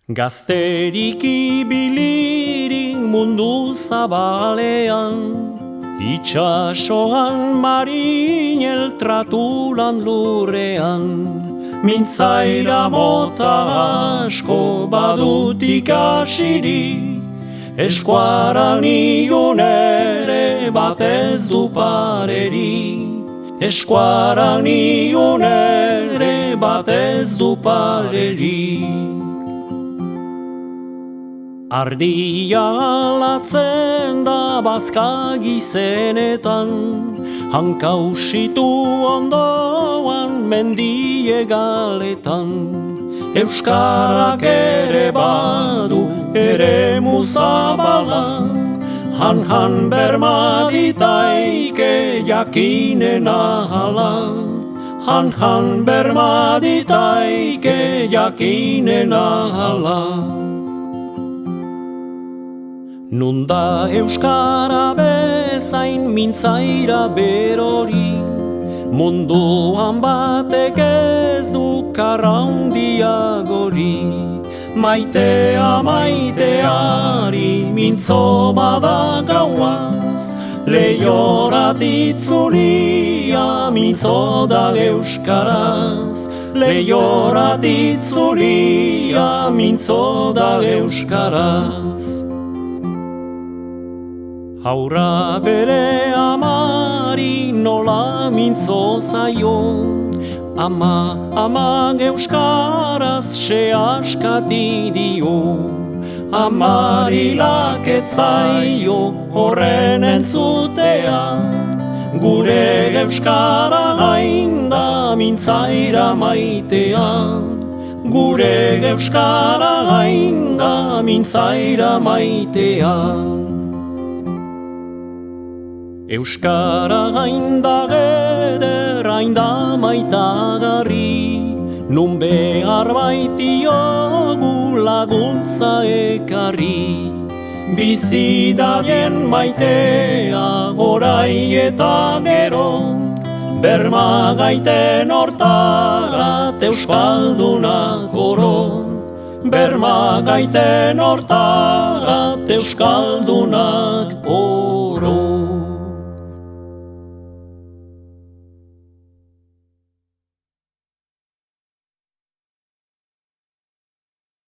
Gazterik ibilirik mundu zabalean, itxasoan marinel tratulan lurrean, mintzaira mota asko badut ikasiri, eskuaran iun ere batez du pareri, eskuaran iun ere batez du pareri. Ardia alatzen da bazka gizenetan, hankausitu ondoan mendie galetan. Euskarak ere badu ere muzabala, han bermaditaike jakinen ahala. Han bermaditaike jakinen ahala. Nunda euskara bezain mintzaira berori, munduan batek ez du karraundia gori. Maitea maiteari mintzo bada gauaz, lehiorat itzulia mintzo da euskaraz. Lehiorat itzulia mintzo da euskaraz. Haurra bere amari nola mintzo zaio, ama euskaraz se askati dio. Amari laketzaio horren entzutea, gure euskara hain da mintzaira maitea. Gure euskara hain da mintzaira maitea. Euskara hain da geder, hain da maitagarri, nun behar baitiogu laguntza ekarri. Bizidadien maitea orai eta gero, berma gaiten hortarat euskaldunak oro. Berma gaiten hortarat euskaldunak oro.